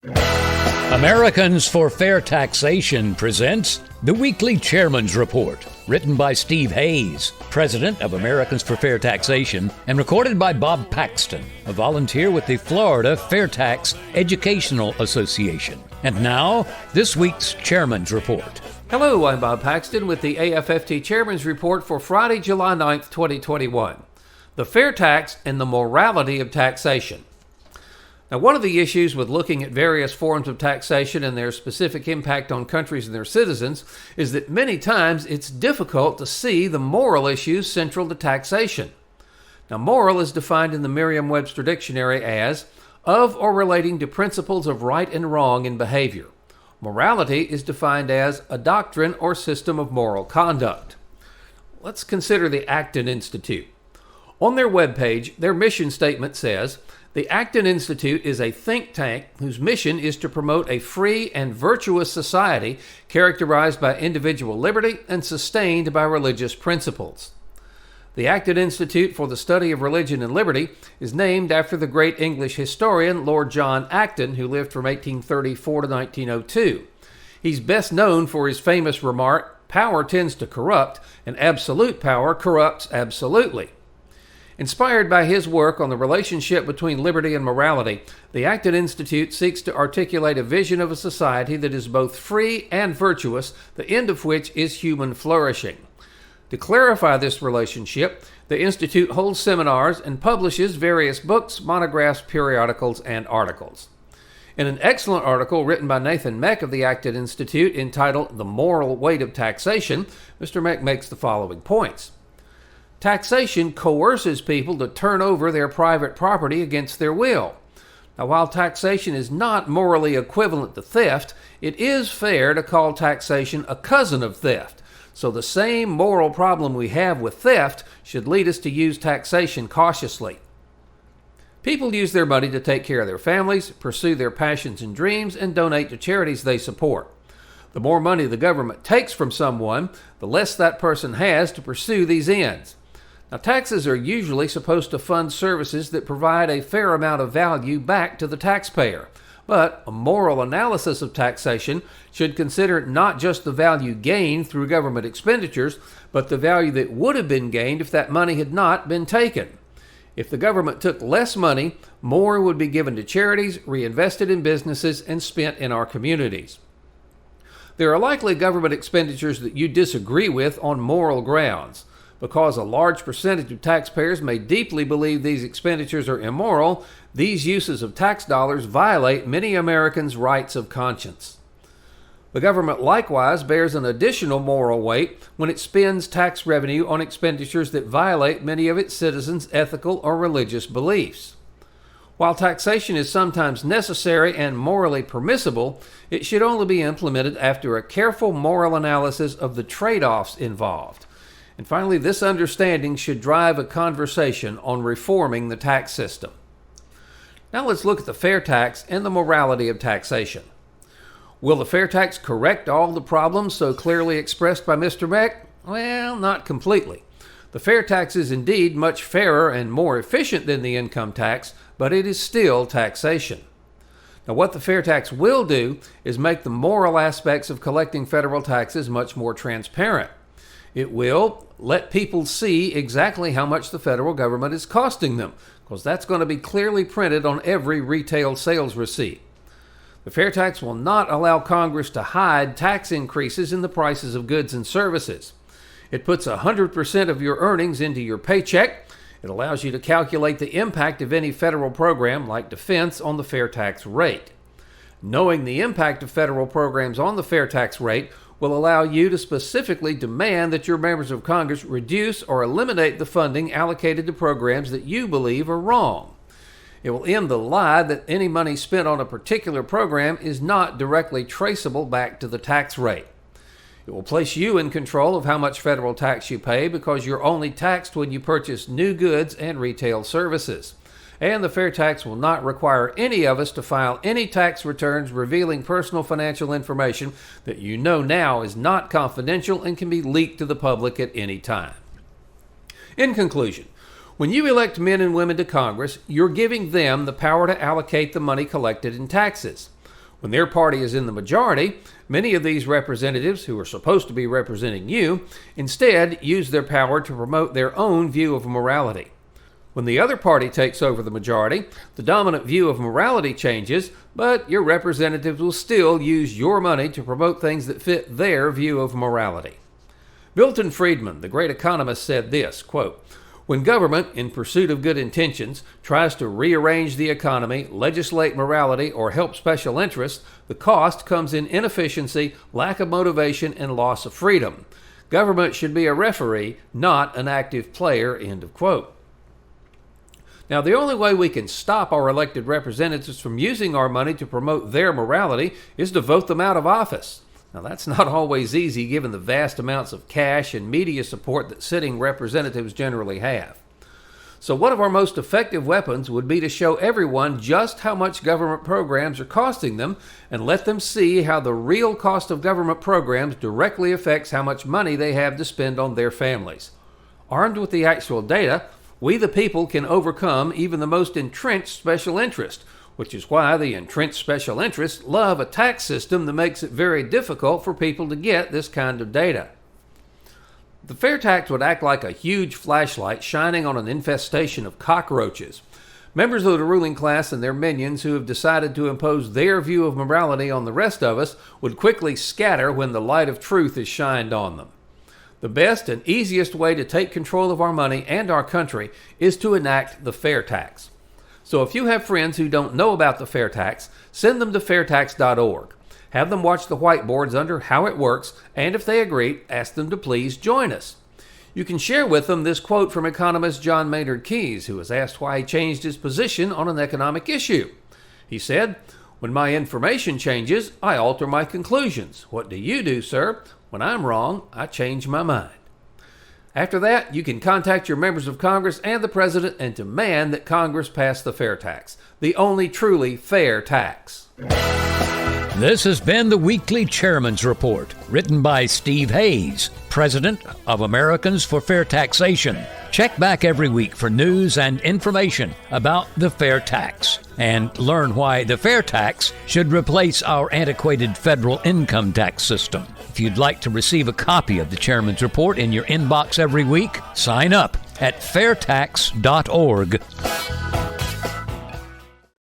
Americans for Fair Taxation presents the Weekly Chairman's Report, written by Steve Hayes, president of Americans for Fair Taxation, and recorded by Bob Paxton, a volunteer with the Florida FAIRtax Educational Association. And now, this week's Chairman's Report. Hello, I'm Bob Paxton with the AFFT Chairman's Report for Friday, July 9th, 2021. The Fair Tax and the Morality of Taxation. Now, one of the issues with looking at various forms of taxation and their specific impact on countries and their citizens is that many times it's difficult to see the moral issues central to taxation. Now, moral is defined in the Merriam-Webster Dictionary as of or relating to principles of right and wrong in behavior. Morality is defined as a doctrine or system of moral conduct. Let's consider the Acton Institute. On their webpage, their mission statement says, "The Acton Institute is a think tank whose mission is to promote a free and virtuous society characterized by individual liberty and sustained by religious principles." The Acton Institute for the Study of Religion and Liberty is named after the great English historian Lord John Acton, who lived from 1834 to 1902. He's best known for his famous remark, "Power tends to corrupt, and absolute power corrupts absolutely." Inspired by his work on the relationship between liberty and morality, the Acton Institute seeks to articulate a vision of a society that is both free and virtuous, the end of which is human flourishing. To clarify this relationship, the Institute holds seminars and publishes various books, monographs, periodicals, and articles. In an excellent article written by Nathan Meck of the Acton Institute entitled "The Moral Weight of Taxation," Mr. Meck makes the following points. Taxation coerces people to turn over their private property against their will. Now, while taxation is not morally equivalent to theft, it is fair to call taxation a cousin of theft. So the same moral problem we have with theft should lead us to use taxation cautiously. People use their money to take care of their families, pursue their passions and dreams, and donate to charities they support. The more money the government takes from someone, the less that person has to pursue these ends. Now, taxes are usually supposed to fund services that provide a fair amount of value back to the taxpayer. But a moral analysis of taxation should consider not just the value gained through government expenditures, but the value that would have been gained if that money had not been taken. If the government took less money, more would be given to charities, reinvested in businesses, and spent in our communities. There are likely government expenditures that you disagree with on moral grounds. Because a large percentage of taxpayers may deeply believe these expenditures are immoral, these uses of tax dollars violate many Americans' rights of conscience. The government likewise bears an additional moral weight when it spends tax revenue on expenditures that violate many of its citizens' ethical or religious beliefs. While taxation is sometimes necessary and morally permissible, it should only be implemented after a careful moral analysis of the trade-offs involved. And finally, this understanding should drive a conversation on reforming the tax system. Now let's look at the fair tax and the morality of taxation. Will the fair tax correct all the problems so clearly expressed by Mr. Meck? Well, not completely. The fair tax is indeed much fairer and more efficient than the income tax, but it is still taxation. Now, what the fair tax will do is make the moral aspects of collecting federal taxes much more transparent. It will let people see exactly how much the federal government is costing them, because that's going to be clearly printed on every retail sales receipt. The fair tax will not allow Congress to hide tax increases in the prices of goods and services. It puts 100% of your earnings into your paycheck. It allows you to calculate the impact of any federal program like defense on the fair tax rate. Knowing the impact of federal programs on the fair tax rate will allow you to specifically demand that your members of Congress reduce or eliminate the funding allocated to programs that you believe are wrong. It will end the lie that any money spent on a particular program is not directly traceable back to the tax rate. It will place you in control of how much federal tax you pay because you're only taxed when you purchase new goods and retail services. And the fair tax will not require any of us to file any tax returns revealing personal financial information that you know now is not confidential and can be leaked to the public at any time. In conclusion, when you elect men and women to Congress, you're giving them the power to allocate the money collected in taxes. When their party is in the majority, many of these representatives who are supposed to be representing you instead use their power to promote their own view of morality. When the other party takes over the majority, the dominant view of morality changes, but your representatives will still use your money to promote things that fit their view of morality. Milton Friedman, the great economist, said this, quote, "When government, in pursuit of good intentions, tries to rearrange the economy, legislate morality, or help special interests, the cost comes in inefficiency, lack of motivation, and loss of freedom. Government should be a referee, not an active player," end of quote. Now, the only way we can stop our elected representatives from using our money to promote their morality is to vote them out of office. Now, that's not always easy given the vast amounts of cash and media support that sitting representatives generally have. So one of our most effective weapons would be to show everyone just how much government programs are costing them and let them see how the real cost of government programs directly affects how much money they have to spend on their families. Armed with the actual data, we the people can overcome even the most entrenched special interest, which is why the entrenched special interests love a tax system that makes it very difficult for people to get this kind of data. The fair tax would act like a huge flashlight shining on an infestation of cockroaches. Members of the ruling class and their minions who have decided to impose their view of morality on the rest of us would quickly scatter when the light of truth is shined on them. The best and easiest way to take control of our money and our country is to enact the fair tax. So if you have friends who don't know about the fair tax, send them to FAIRtax.org. Have them watch the whiteboards under how it works, and if they agree, ask them to please join us. You can share with them this quote from economist John Maynard Keynes, who was asked why he changed his position on an economic issue. He said, "When my information changes, I alter my conclusions. What do you do, sir? When I'm wrong, I change my mind." After that, you can contact your members of Congress and the President and demand that Congress pass the fair tax, the only truly fair tax. This has been the Weekly Chairman's Report, written by Steve Hayes, President of Americans for Fair Taxation. Check back every week for news and information about the fair tax, and learn why the fair tax should replace our antiquated federal income tax system. If you'd like to receive a copy of the Chairman's Report in your inbox every week, sign up at FAIRtax.org.